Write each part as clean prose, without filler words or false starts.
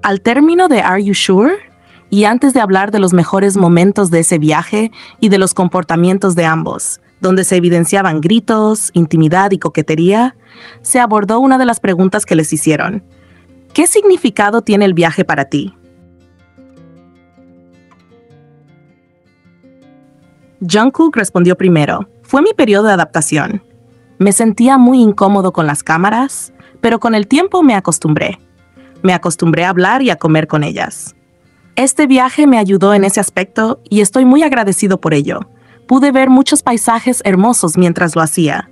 Al término de Are You Sure? Y antes de hablar de los mejores momentos de ese viaje y de los comportamientos de ambos, donde se evidenciaban gritos, intimidad y coquetería, se abordó una de las preguntas que les hicieron. ¿Qué significado tiene el viaje para ti? Jungkook respondió primero. Fue mi periodo de adaptación. Me sentía muy incómodo con las cámaras, pero con el tiempo me acostumbré. Me acostumbré a hablar y a comer con ellas. Este viaje me ayudó en ese aspecto y estoy muy agradecido por ello. Pude ver muchos paisajes hermosos mientras lo hacía.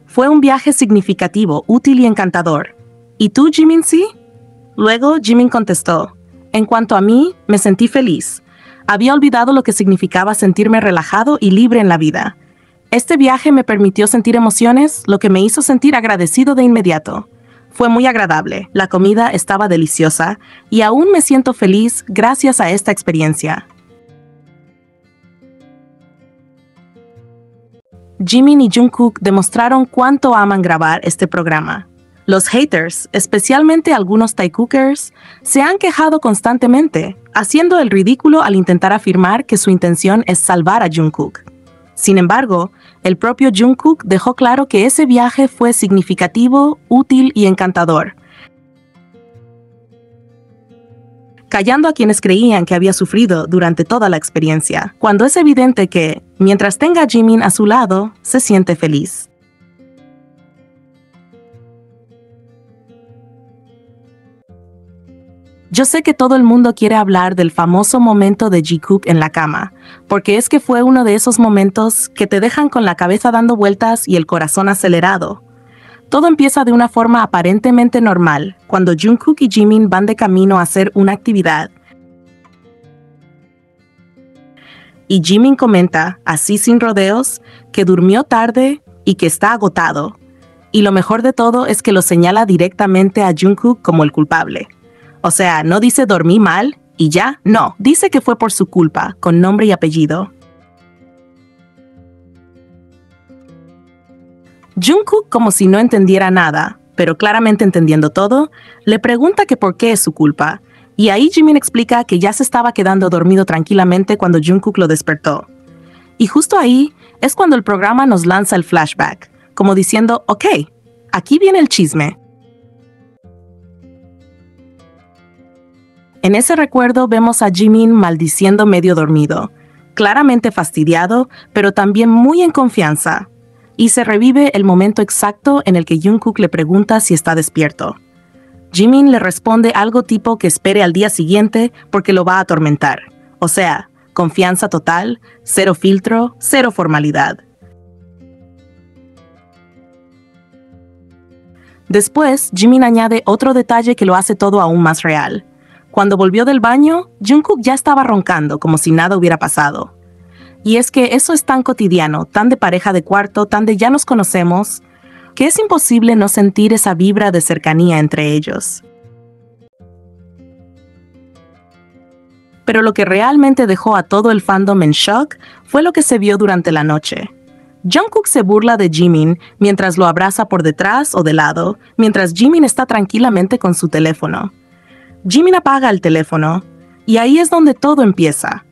Fue un viaje significativo, útil y encantador. ¿Y tú, Jimin-si? Luego, Jimin contestó. En cuanto a mí, me sentí feliz. Había olvidado lo que significaba sentirme relajado y libre en la vida. Este viaje me permitió sentir emociones, lo que me hizo sentir agradecido de inmediato. Fue muy agradable, la comida estaba deliciosa y aún me siento feliz gracias a esta experiencia. Jimin y Jungkook demostraron cuánto aman grabar este programa. Los haters, especialmente algunos Taekookers, se han quejado constantemente, haciendo el ridículo al intentar afirmar que su intención es salvar a Jungkook. Sin embargo, el propio Jungkook dejó claro que ese viaje fue significativo, útil y encantador, callando a quienes creían que había sufrido durante toda la experiencia, cuando es evidente que, mientras tenga a Jimin a su lado, se siente feliz. Yo sé que todo el mundo quiere hablar del famoso momento de Jikook en la cama, porque es que fue uno de esos momentos que te dejan con la cabeza dando vueltas y el corazón acelerado. Todo empieza de una forma aparentemente normal, cuando Jungkook y Jimin van de camino a hacer una actividad. Y Jimin comenta, así sin rodeos, que durmió tarde y que está agotado. Y lo mejor de todo es que lo señala directamente a Jungkook como el culpable. O sea, no dice dormí mal y ya, no, dice que fue por su culpa, con nombre y apellido. Jungkook, como si no entendiera nada, pero claramente entendiendo todo, le pregunta que por qué es su culpa, y ahí Jimin explica que ya se estaba quedando dormido tranquilamente cuando Jungkook lo despertó. Y justo ahí es cuando el programa nos lanza el flashback, como diciendo, ok, aquí viene el chisme. En ese recuerdo vemos a Jimin maldiciendo medio dormido, claramente fastidiado, pero también muy en confianza. Y se revive el momento exacto en el que Jungkook le pregunta si está despierto. Jimin le responde algo tipo que espere al día siguiente porque lo va a atormentar. O sea, confianza total, cero filtro, cero formalidad. Después, Jimin añade otro detalle que lo hace todo aún más real. Cuando volvió del baño, Jungkook ya estaba roncando como si nada hubiera pasado. Y es que eso es tan cotidiano, tan de pareja de cuarto, tan de ya nos conocemos, que es imposible no sentir esa vibra de cercanía entre ellos. Pero lo que realmente dejó a todo el fandom en shock fue lo que se vio durante la noche. Jungkook se burla de Jimin mientras lo abraza por detrás o de lado, mientras Jimin está tranquilamente con su teléfono. Jimin apaga el teléfono, y ahí es donde todo empieza,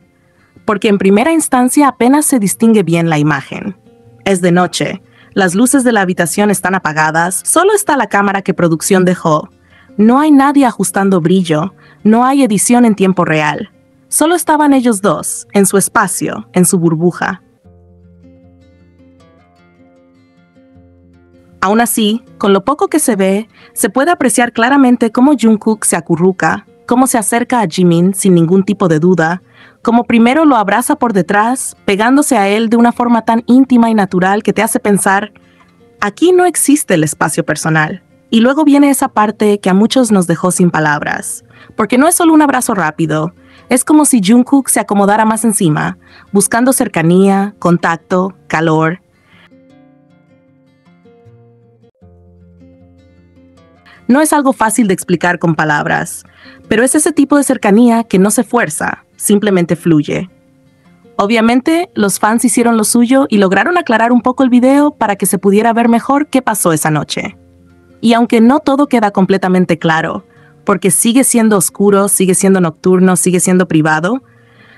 porque en primera instancia apenas se distingue bien la imagen. Es de noche, las luces de la habitación están apagadas, solo está la cámara que producción dejó. No hay nadie ajustando brillo, no hay edición en tiempo real. Solo estaban ellos dos, en su espacio, en su burbuja. Aún así, con lo poco que se ve, se puede apreciar claramente cómo Jungkook se acurruca, cómo se acerca a Jimin sin ningún tipo de duda, cómo primero lo abraza por detrás, pegándose a él de una forma tan íntima y natural que te hace pensar, aquí no existe el espacio personal. Y luego viene esa parte que a muchos nos dejó sin palabras, porque no es solo un abrazo rápido, es como si Jungkook se acomodara más encima, buscando cercanía, contacto, calor. No es algo fácil de explicar con palabras, pero es ese tipo de cercanía que no se fuerza, simplemente fluye. Obviamente, los fans hicieron lo suyo y lograron aclarar un poco el video para que se pudiera ver mejor qué pasó esa noche. Y aunque no todo queda completamente claro, porque sigue siendo oscuro, sigue siendo nocturno, sigue siendo privado,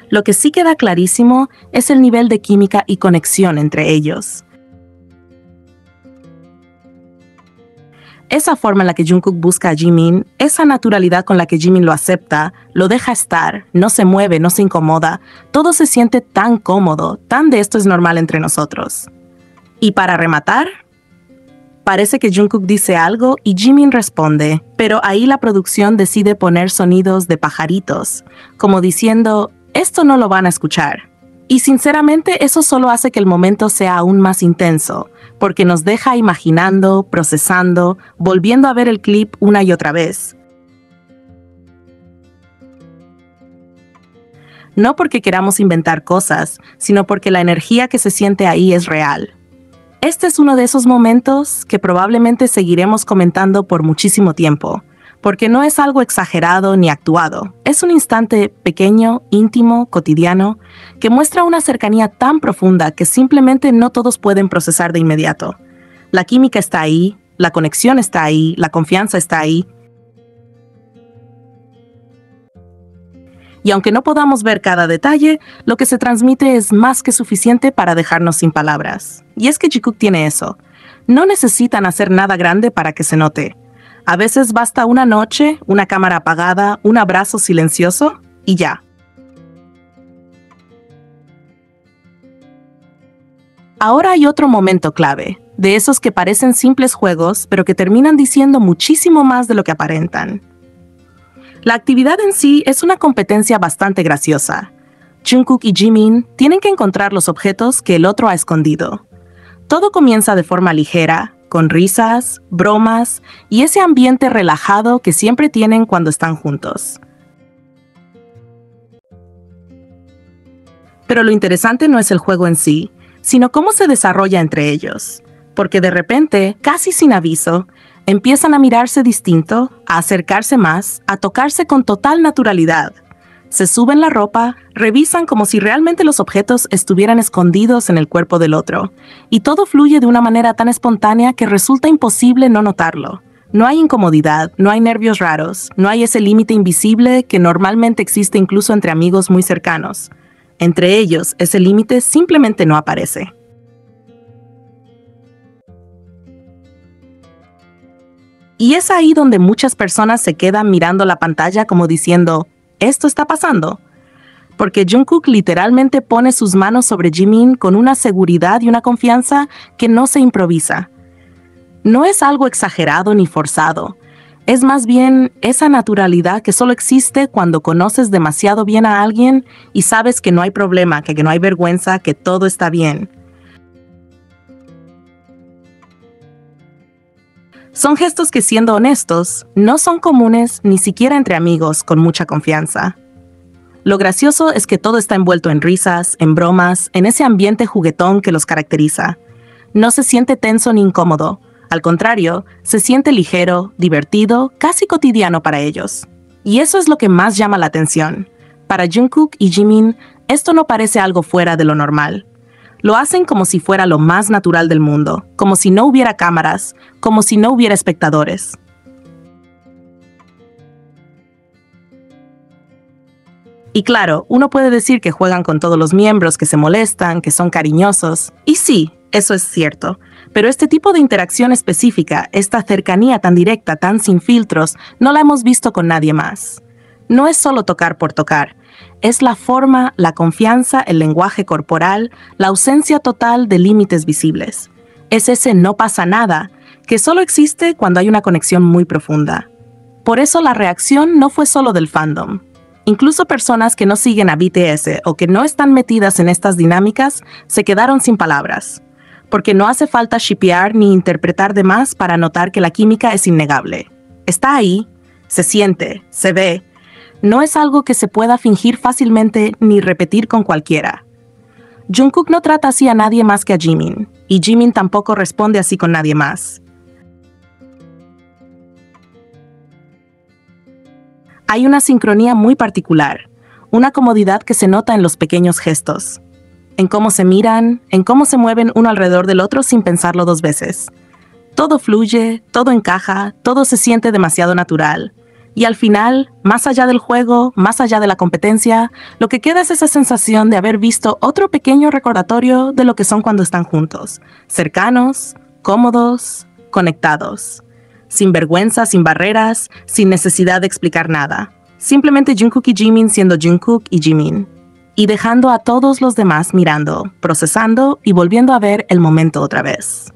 lo que sí queda clarísimo es el nivel de química y conexión entre ellos. Esa forma en la que Jungkook busca a Jimin, esa naturalidad con la que Jimin lo acepta, lo deja estar, no se mueve, no se incomoda, todo se siente tan cómodo, tan de esto es normal entre nosotros. Y para rematar, parece que Jungkook dice algo y Jimin responde, pero ahí la producción decide poner sonidos de pajaritos, como diciendo, esto no lo van a escuchar. Y sinceramente eso solo hace que el momento sea aún más intenso, porque nos deja imaginando, procesando, volviendo a ver el clip una y otra vez. No porque queramos inventar cosas, sino porque la energía que se siente ahí es real. Este es uno de esos momentos que probablemente seguiremos comentando por muchísimo tiempo, porque no es algo exagerado ni actuado. Es un instante pequeño, íntimo, cotidiano, que muestra una cercanía tan profunda que simplemente no todos pueden procesar de inmediato. La química está ahí, la conexión está ahí, la confianza está ahí. Y aunque no podamos ver cada detalle, lo que se transmite es más que suficiente para dejarnos sin palabras. Y es que Jungkook tiene eso. No necesitan hacer nada grande para que se note. A veces basta una noche, una cámara apagada, un abrazo silencioso y ya. Ahora hay otro momento clave, de esos que parecen simples juegos, pero que terminan diciendo muchísimo más de lo que aparentan. La actividad en sí es una competencia bastante graciosa. Jungkook y Jimin tienen que encontrar los objetos que el otro ha escondido. Todo comienza de forma ligera, con risas, bromas y ese ambiente relajado que siempre tienen cuando están juntos. Pero lo interesante no es el juego en sí, sino cómo se desarrolla entre ellos. Porque de repente, casi sin aviso, empiezan a mirarse distinto, a acercarse más, a tocarse con total naturalidad. Se suben la ropa, revisan como si realmente los objetos estuvieran escondidos en el cuerpo del otro, y todo fluye de una manera tan espontánea que resulta imposible no notarlo. No hay incomodidad, no hay nervios raros, no hay ese límite invisible que normalmente existe incluso entre amigos muy cercanos. Entre ellos, ese límite simplemente no aparece. Y es ahí donde muchas personas se quedan mirando la pantalla como diciendo, ¿esto está pasando? Porque Jungkook literalmente pone sus manos sobre Jimin con una seguridad y una confianza que no se improvisa. No es algo exagerado ni forzado. Es más bien esa naturalidad que solo existe cuando conoces demasiado bien a alguien y sabes que no hay problema, que no hay vergüenza, que todo está bien. Son gestos que, siendo honestos, no son comunes ni siquiera entre amigos con mucha confianza. Lo gracioso es que todo está envuelto en risas, en bromas, en ese ambiente juguetón que los caracteriza. No se siente tenso ni incómodo. Al contrario, se siente ligero, divertido, casi cotidiano para ellos. Y eso es lo que más llama la atención. Para Jungkook y Jimin, esto no parece algo fuera de lo normal. Lo hacen como si fuera lo más natural del mundo, como si no hubiera cámaras, como si no hubiera espectadores. Y claro, uno puede decir que juegan con todos los miembros, que se molestan, que son cariñosos. Y sí, eso es cierto. Pero este tipo de interacción específica, esta cercanía tan directa, tan sin filtros, no la hemos visto con nadie más. No es solo tocar por tocar. Es la forma, la confianza, el lenguaje corporal, la ausencia total de límites visibles. Es ese no pasa nada, que solo existe cuando hay una conexión muy profunda. Por eso la reacción no fue solo del fandom. Incluso personas que no siguen a BTS o que no están metidas en estas dinámicas se quedaron sin palabras. Porque no hace falta shippear ni interpretar de más para notar que la química es innegable. Está ahí, se siente, se ve. No es algo que se pueda fingir fácilmente ni repetir con cualquiera. Jungkook no trata así a nadie más que a Jimin, y Jimin tampoco responde así con nadie más. Hay una sincronía muy particular, una comodidad que se nota en los pequeños gestos, en cómo se miran, en cómo se mueven uno alrededor del otro sin pensarlo dos veces. Todo fluye, todo encaja, todo se siente demasiado natural. Y al final, más allá del juego, más allá de la competencia, lo que queda es esa sensación de haber visto otro pequeño recordatorio de lo que son cuando están juntos, cercanos, cómodos, conectados, sin vergüenza, sin barreras, sin necesidad de explicar nada. Simplemente Jungkook y Jimin siendo Jungkook y Jimin. Y dejando a todos los demás mirando, procesando y volviendo a ver el momento otra vez.